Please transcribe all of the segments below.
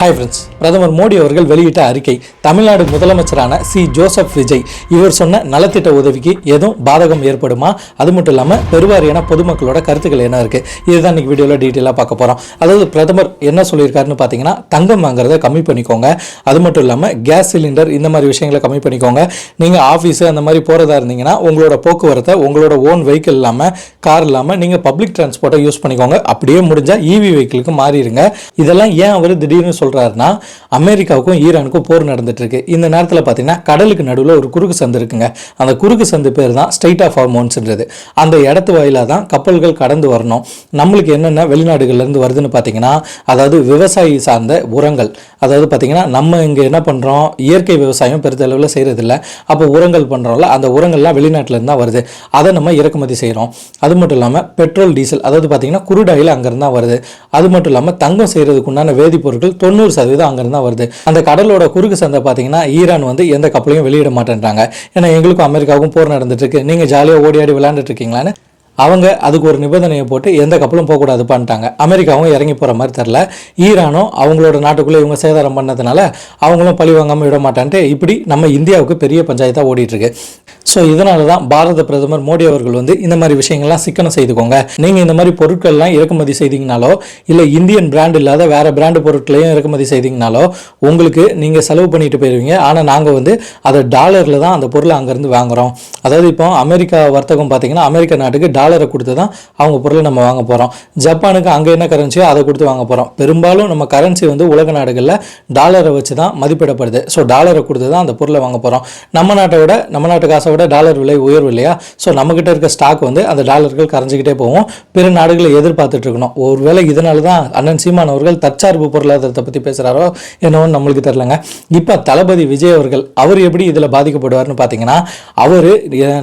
Hi friends, பிரதமர் மோடி அவர்கள் வெளியிட்ட அறிக்கை. தமிழ்நாடு முதலமைச்சரான சி ஜோசப் விஜய் இவர் சொன்ன நலத்திட்ட உதவிக்கு எதுவும் பாதகம் ஏற்படுமா? அது மட்டும் இல்லாமல் பெருவாரியான பொதுமக்களோட கருத்துக்கள் என்ன இருக்குது, இதுதான் இன்றைக்கி வீடியோவில் டீட்டெயிலாக பார்க்க போகிறோம். அதாவது பிரதமர் என்ன சொல்லியிருக்காருன்னு பார்த்தீங்கன்னா, தங்கம் வாங்குறத கம்மி பண்ணிக்கோங்க, அது மட்டும் இல்லாமல் கேஸ் சிலிண்டர் இந்த மாதிரி விஷயங்களை கம்மி பண்ணிக்கோங்க. நீங்கள் ஆஃபீஸு அந்த மாதிரி போகிறதா இருந்தீங்கன்னா உங்களோட போக்குவரத்தை உங்களோட ஓன் வெஹிக்கிள் இல்லாமல், கார் இல்லாமல் நீங்கள் பப்ளிக் டிரான்ஸ்போர்ட்டை யூஸ் பண்ணிக்கோங்க. அப்படியே முடிஞ்சால் இவி வெஹிக்கிளுக்கு மாறிடுங்க. இதெல்லாம் ஏன் அவர் திடீர்னு சொல்றாருன்னா, அமெரிக்காவுக்கும் ஈரானுக்கும் போர் நடந்துட்டு இருக்கு. இந்த நேரத்தில் பார்த்தீங்கன்னா கடலுக்கு நடுவில் ஒரு குறுக்கு சந்து இருக்குங்க. அந்த குறுக்கு சந்து பேர் தான் ஸ்ட்ரெய்ட் ஆஃப் ஹார்மோன்ஸ்ன்றது. அந்த இடத்து வாயிலாக தான் கப்பல்கள் கடந்து வரணும். நம்மளுக்கு என்னென்ன வெளிநாடுகள்லேருந்து வருதுன்னு பார்த்தீங்கன்னா, அதாவது விவசாயி சார்ந்த உரங்கள். அதாவது பார்த்தீங்கன்னா நம்ம இங்கே என்ன பண்ணுறோம், இயற்கை விவசாயம் பெருத்தளவில் செய்கிறதில்ல. அப்போ உரங்கள் பண்ணுறோம்ல, அந்த உரங்கள்லாம் வெளிநாட்டிலேருந்து தான் வருது. அதை நம்ம இறக்குமதி செய்கிறோம். அது மட்டும் இல்லாமல் பெட்ரோல், டீசல், அதாவது பார்த்தீங்கன்னா குரூட் ஆயில் அங்கேருந்து தான் வருது. அது மட்டும் இல்லாமல் தங்கம் செய்கிறதுக்கு உண்டான வேதிப்பொருட்கள் 90% அங்கிருந்து தான் வருது. அந்த கடலோட குறுக்கு சந்தை பார்த்தீங்கன்னா ஈரான் எந்த கப்பலையும் வெளியிட மாட்டேன்றாங்க. ஏன்னா எங்களுக்கும் அமெரிக்காவுக்கும் போர் நடந்துட்டு இருக்கு, நீங்க ஜாலியாக ஓடி ஆடி விளையாண்டுட்டு இருக்கீங்களான்னு அவங்க அதுக்கு ஒரு நிபந்தனையை போட்டு எந்த கப்பலும் போகக்கூடாது பண்ணிட்டாங்க. அமெரிக்காவும் இறங்கி போகிற மாதிரி தெரில. ஈரானும் அவங்களோட நாட்டுக்குள்ளே இவங்க சேதாரம் பண்ணதுனால அவங்களும் பழி வாங்காமல் விட மாட்டான்ட்டு இப்படி நம்ம இந்தியாவுக்கு பெரிய பஞ்சாயத்தாக ஓடிட்டுருக்கு. ஸோ இதனால தான் பாரத பிரதமர் மோடி அவர்கள் இந்த மாதிரி விஷயங்கள்லாம் சிக்கனம் செய்துக்கோங்க. நீங்கள் இந்த மாதிரி பொருட்கள்லாம் இறக்குமதி செய்தீங்கனாலோ, இல்லை இந்தியன் பிராண்ட் இல்லாத வேறு பிராண்டு பொருட்களையும் இறக்குமதி செய்தீங்கனாலோ உங்களுக்கு நீங்கள் செலவு பண்ணிட்டு போயிடுவீங்க. ஆனால் நாங்கள் அதை டாலரில் தான் அந்த பொருளை அங்கேருந்து வாங்குகிறோம். அதாவது இப்போ அமெரிக்கா வர்த்தகம் பார்த்தீங்கன்னா, அமெரிக்கா நாட்டுக்கு டாலரை கொடுத்து தான் அவங்க பொருளை நம்ம வாங்க போகிறோம். ஜப்பானுக்கு அங்கே என்ன கரன்சியோ அதை கொடுத்து வாங்க போகிறோம். பெரும்பாலும் நம்ம கரன்சி உலக நாடுகளில் டாலரை வச்சு தான் மதிப்பிடப்படுது. ஸோ டாலரை கொடுத்து தான் அந்த பொருளை வாங்க போகிறோம். நம்ம நாட்டு காசை விட டாலர் விலை உயர்வு இல்லையா? ஸோ நம்மகிட்ட இருக்க ஸ்டாக் அந்த டாலர்கள் கரைஞ்சிக்கிட்டே போகும். பிற நாடுகளை எதிர்பார்த்துட்டு இருக்கணும். ஒருவேளை இதனால தான் அண்ணன் சீமான் அவர்கள் தற்சார்பு பொருளாதாரத்தை பற்றி பேசுகிறாரோ என்னவோ நம்மளுக்கு தெரியலங்க. இப்போ தளபதி விஜய் அவர்கள் அவர் எப்படி இதில் பாதிக்கப்படுவார்னு பார்த்தீங்கன்னா, அவர்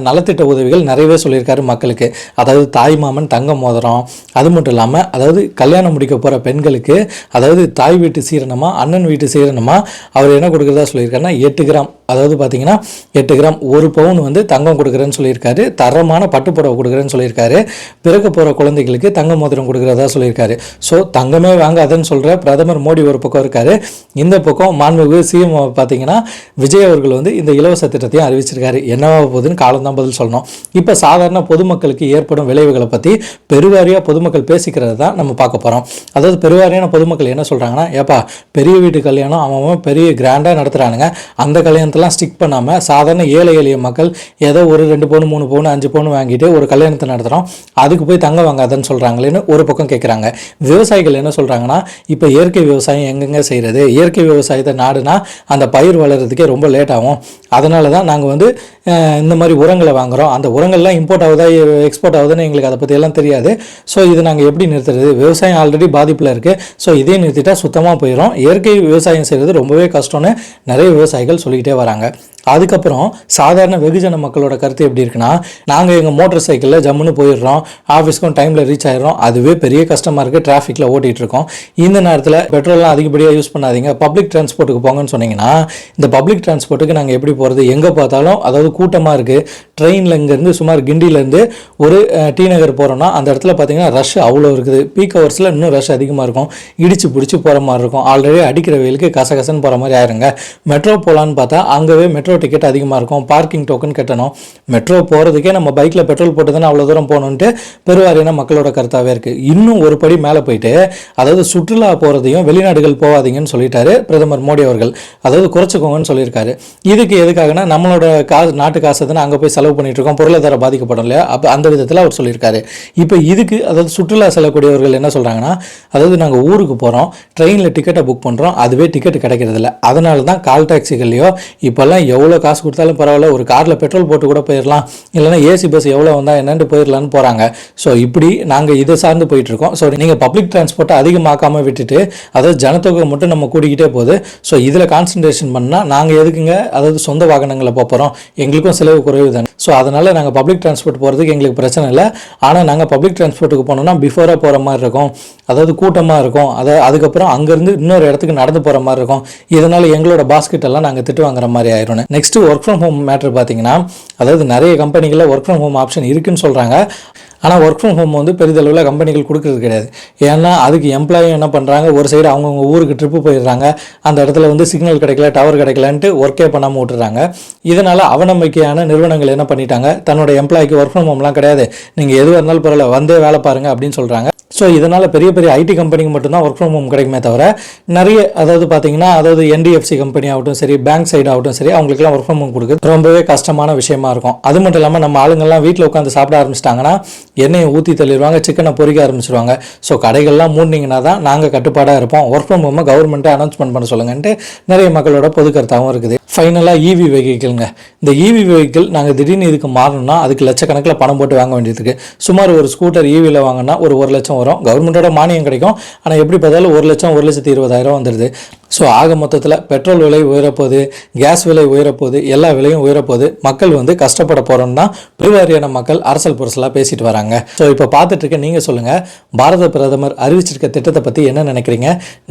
நலத்திட்ட உதவிகள் நிறையவே சொல்லியிருக்காரு மக்களுக்கு. அதாவது தாய் மாமன் தங்க மோதிரம், அது மட்டும் இல்லாமல் அதாவது கல்யாணம் முடிக்க போகிற பெண்களுக்கு அதாவது தாய் வீட்டு சீரணமா அண்ணன் வீட்டு சீரணமா அவர் என்ன கொடுக்குறதா சொல்லியிருக்காருன்னா 8 கிராம், அதாவது பார்த்தீங்கன்னா 8 கிராம் 1 பவுன் தங்கம் கொடுக்குறேன்னு சொல்லியிருக்காரு. தரமான பட்டுப்புடவை கொடுக்குறேன்னு சொல்லியிருக்காரு. பிறக்க போகிற குழந்தைகளுக்கு தங்க மோதிரம் கொடுக்குறதா சொல்லியிருக்காரு. ஸோ தங்கமே வாங்காதுன்னு சொல்கிற பிரதமர் மோடி ஒரு பக்கம் இருக்காரு. இந்த பக்கம் மாண்புமிகு சிஎம் பார்த்தீங்கன்னா விஜய் அவர்கள் இந்த இலவச திட்டத்தையும் அறிவிச்சிருக்காரு. என்னவா போகுதுன்னு காலம்தான் பதில் சொல்லணும். இப்போ சாதாரண பொதுமக்களுக்கு ஏற்படும் விளைவுகளை பற்றி பெருவாரியாக பொதுமக்கள் பேசிக்கிறது தான் நம்ம பார்க்க போகிறோம். அதாவது பெருவாரியான பொதுமக்கள் என்ன சொல்கிறாங்கன்னா, ஏப்பா பெரிய வீட்டு கல்யாணம் அவன் பெரிய கிராண்டாக நடத்துகிறானுங்க, அந்த கல்யாணத்தெல்லாம் ஸ்டிக் பண்ணாமல் சாதாரண ஏழை எளிய மக்கள் ஏதோ ஒரு 2 பவுன் 3 பவுன் 5 பவுன் வாங்கிட்டு ஒரு கல்யாணத்தை நடத்துகிறோம், அதுக்கு போய் தங்க வாங்காதன்னு சொல்கிறாங்களேன்னு ஒரு பக்கம் கேட்குறாங்க. விவசாயிகள் என்ன சொல்கிறாங்கன்னா, இப்போ இயற்கை விவசாயம் எங்கெங்கே செய்கிறது, இயற்கை விவசாயத்தை நாடுனா அந்த பயிர் வளர்கிறதுக்கே ரொம்ப லேட் ஆகும். அதனால தான் நாங்கள் இந்த மாதிரி உரங்களை வாங்குகிறோம். அந்த உரங்கள்லாம் இம்போர்ட் ஆகுதா எக்ஸ்போர்ட் ஆகுதுன்னு எங்களுக்கு அதை பற்றியெல்லாம் தெரியாது. ஸோ இது நாங்கள் எப்படி நிறுத்துறது, விவசாயம் ஆல்ரெடி பாதிப்பில் இருக்குது. ஸோ இதே நிறுத்திட்டா சுத்தமாக போயிடும். இயற்கை விவசாயம் செய்கிறது ரொம்பவே கஷ்டம்னு நிறைய விவசாயிகள் சொல்லிக்கிட்டே வராங்க. அதுக்கப்புறம் சாதாரண வெகுஜன மக்களோட கருத்து எப்படி இருக்குன்னா, நாங்கள் எங்கள் மோட்டர் சைக்கிளில் ஜம்முன்னு போயிடுறோம், ஆஃபீஸ்க்கும் டைமில் ரீச் ஆகிடுறோம், அதுவே பெரிய கஷ்டமாக இருக்குது, டிராஃபிக்கில் ஓட்டிகிட்டு இருக்கோம். இந்த நேரத்தில் பெட்ரோல்லாம் அதிகப்படியாக யூஸ் பண்ணாதீங்க, பப்ளிக் டிரான்ஸ்போர்ட்டுக்கு போங்கன்னு சொன்னீங்கன்னா, இந்த பப்ளிக் டிரான்ஸ்போர்ட்டுக்கு நாங்கள் எப்படி போகிறது, எங்கே பார்த்தாலும் அதாவது கூட்டமாக இருக்குது. ட்ரெயினில் இங்கேருந்து சுமார் கிண்டிலேருந்து ஒரு டி நகர் போகிறோன்னா அந்த இடத்துல பார்த்தீங்கன்னா ரஷ் அவ்வளோ இருக்குது. பீக் ஹவர்ஸில் இன்னும் ரஷ் அதிகமாக இருக்கும், இடிச்சு பிடிச்சி போகிற மாதிரி இருக்கும். ஆல்ரெடி அடிக்கிற வெயிலுக்கு கசகசன்னு போகிற மாதிரி ஆயிருங்க. மெட்ரோ போகலான்னு பார்த்தா அங்கேவே மெட்ரோ டிக்கெட் அதிகமாக இருக்கும், பார்க்கிங் டோக்கன் கட்டணும். மெட்ரோ போகிறதுக்கே நம்ம பைக்கில் பெட்ரோல் போட்டு தானே அவ்வளோ தூரம் போகணுன்ட்டு பெருவாரியான மக்களோட கருத்தாகவே இருக்குது. இன்னும் ஒரு படி மேலே போயிட்டு அதாவது சுற்றுலா போகிறதையும் வெளிநாடுகள் போகாதீங்கன்னு சொல்லிட்டாரு பிரதமர் மோடி அவர்கள். அதாவது குறைச்சிக்கோங்கன்னு சொல்லியிருக்காரு. இதுக்கு எதுக்காகனா, நம்மளோட நாட்டு காசு தானே அங்கே போய் செலவு பண்ணிட்டு இருக்கோம், பொருளாதார பாதிக்கப்படும் இல்லையா? அப்போ அந்த விதத்தில் அவர் சொல்லியிருக்காரு. இப்போ இதுக்கு அதாவது சுற்றுலா செல்லக்கூடியவர்கள் என்ன சொல்கிறாங்கன்னா, அதாவது நாங்கள் ஊருக்கு போகிறோம், ட்ரெயினில் டிக்கெட்டை புக் பண்ணுறோம், அதுவே டிக்கெட் கிடைக்கிறதில்ல. அதனால தான் கால் டாக்ஸிகள்லையோ இப்போல்லாம் எவ்வளோ காசு கொடுத்தாலும் பரவாயில்ல, ஒரு காரில் பெட்ரோல் போட்டு கூட போயிடலாம், இல்லைனா ஏசி பஸ் எவ்வளோ வந்தால் என்னென்னு போயிடலான்னு போகிறாங்க. ஸோ இப்படி நாங்கள் இதை சார்ந்து போயிட்டுருக்கோம். ஸோ நீங்கள் பப்ளிக் டிரான்ஸ்போர்ட்டை அதிகமாக்காமல் விட்டுட்டு அதாவது ஜனத்தொகை மட்டும் நம்ம கூட்டிக்கிட்டே போகுது. ஸோ இதில் கான்சன்ட்ரேஷன் பண்ணால் நாங்கள் எதுக்குங்க அதாவது சொந்த வாகனங்களை போகிறோம், எங்களுக்கும் செலவு குறைவு தானே. ஸோ அதனால் நாங்கள் பப்ளிக் டிரான்ஸ்போர்ட் போகிறதுக்கு எங்களுக்கு பிரச்சனை இல்லை. ஆனால் நாங்கள் பப்ளிக் டிரான்ஸ்போர்ட்டுக்கு போனோம்னா பிஃபோராக போகிற மாதிரி இருக்கும், அதாவது கூட்டமாக இருக்கும், அதுக்கப்புறம் அங்கேருந்து இன்னொரு இடத்துக்கு நடந்து போகிற மாதிரி இருக்கும். இதனால் எங்களோட பாஸ்கெட்டெல்லாம் நாங்கள் திட்டு வாங்குற மாதிரி ஆயிரும். Next work from home matter பார்த்தீங்கன்னா, அதாவது நிறைய கம்பெனிகளில் ஒர்க் ஃப்ரம் ஹோம் ஆப்ஷன் இருக்குன்னு சொல்கிறாங்க. ஆனால் ஒர்க் ஃப்ரம் ஹோம் வந்து பெரிதளவில் கம்பெனிகள் கொடுக்கறது கிடையாது. ஏன்னா அதுக்கு எம்ப்ளாயி என்ன பண்ணுறாங்க, ஒரு சைடு அவங்கவுங்க ஊருக்கு ட்ரிப்பு போயிடுறாங்க, அந்த இடத்துல வந்து சிக்னல் கிடைக்கல, டவர் கிடைக்கலன்ட்டு ஒர்க்கே பண்ணாமல் விட்டுறாங்க. இதனால் அவநம்பிக்கையான நிறுவனங்கள் என்ன பண்ணிட்டாங்க, தன்னோட எம்ப்ளாய்க்கு ஒர்க் ஃப்ரம் ஹோம்லாம் கிடையாது, நீங்கள் எதுவாக இருந்தாலும் பரவாயில்ல வந்தே வேலை பாருங்கள் அப்படின்னு சொல்கிறாங்க. ஸோ இதனால் பெரிய பெரிய ஐடி கம்பெனிக்கு மட்டும்தான் ஒர்க் ஃப்ரம் ஹோம் கிடைக்குமே தவிர நிறைய பார்த்தீங்கன்னா என்டிஎஃப்சி கம்பெனி ஆகட்டும் சரி, பேங்க் சைடு ஆகட்டும் சரி, அவங்களுக்குலாம் ஒர்க் ஃப்ரம் ஹோம் கொடுக்குறது ரொம்பவே கஷ்டமான விஷயமா இருக்கும். அது மட்டும் இல்லாமல் நம்ம ஆளுங்கள்லாம் வீட்டில் உட்காந்து சாப்பிட ஆரம்பிச்சிட்டாங்கன்னா எண்ணெயை ஊற்றி தள்ளிடுவாங்க, சிக்கனை பொறிக்க ஆரம்பிச்சிருவாங்க. ஸோ கடைகள்லாம் மூடினீங்கன்னா தான் நாங்கள் கட்டுப்பாடாக இருப்போம், ஒர்க் ஃப்ரம் ஹோமை கவர்மெண்ட்டை அனௌன்ஸ்மெண்ட் பண்ண சொல்லுங்கன்ட்டு நிறைய மக்களோட பொது கருத்தாகவும் இருக்குது. ஃபைனலாக இவி வெஹிக்கிள்ங்க. இந்த இவி வெஹிக்கிள் நாங்கள் திடீர்னு இதுக்கு மாறணும்னா அதுக்கு லட்சக்கணக்கில் பணம் போட்டு வாங்க வேண்டியதுக்கு, சுமார் ஒரு ஸ்கூட்டர் இவியில் வாங்கினா ஒரு 1 லட்சம் வரும், கவர்மெண்ட்டோட மானியம் கிடைக்கும். ஆனால் எப்படி பார்த்தாலும் 1 லட்சம் 1,20,000 வந்துடுது. ஸோ ஆக மொத்தத்தில் பெட்ரோல் விலை உயரப்போகுது, கேஸ் விலை உயரப்போகுது, எல்லா விலையும் உயரப்போகுது. மக்கள் கஷ்டப்பட போகிறோன்னு தான் பெருவாரியான மக்கள் அரசல் புரசலாக பேசிட்டு வராங்க. ஸோ இப்போ பார்த்துட்டு இருக்க நீங்கள் சொல்லுங்கள், பாரத பிரதமர் அறிவிச்சிருக்க திட்டத்தை பற்றி என்ன நினைக்கிறீங்க?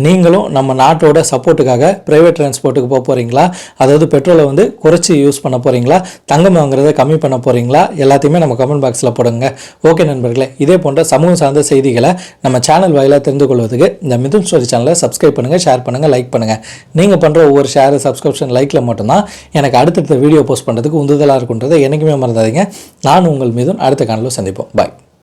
நீங்களும் நம்ம நாட்டோட சப்போர்ட்டுக்காக ப்ரைவேட் டிரான்ஸ்போர்ட்டுக்கு போக போகிறீங்களா? பெட்ரோலை குறைச்சி யூஸ் பண்ண போகிறீங்களா? தங்கம் வாங்குறதை கம்மி பண்ண போகிறீங்களா? எல்லாத்தையுமே நம்ம கமெண்ட் பாக்ஸில் போடுங்க. ஓகே நண்பர்களே, இதே போன்ற சமூகம் சார்ந்த செய்திகளை நம்ம சேனல் வாயிலாக தெரிந்து கொள்வதுக்கு இந்த மிதுன் ஸ்டோரி சேனலை சப்ஸ்கிரைப் பண்ணுங்கள், ஷேர் பண்ணுங்கள், லைக் பண்ணுங்கள். நீங்கள் பண்ணுற ஒவ்வொரு ஷேர், சப்ஸ்கிரிப்ஷன், லைக்கில் மட்டும்தான் எனக்கு அடுத்தடுத்த வீடியோ போஸ்ட் பண்ணுறதுக்கு உந்துதலாக இருக்குன்றதை என்றைக்குமே மறந்துடாதீங்க. நான் உங்கள் மிதுன், அடுத்த காணொளியில் சந்திப்போம். பாய்.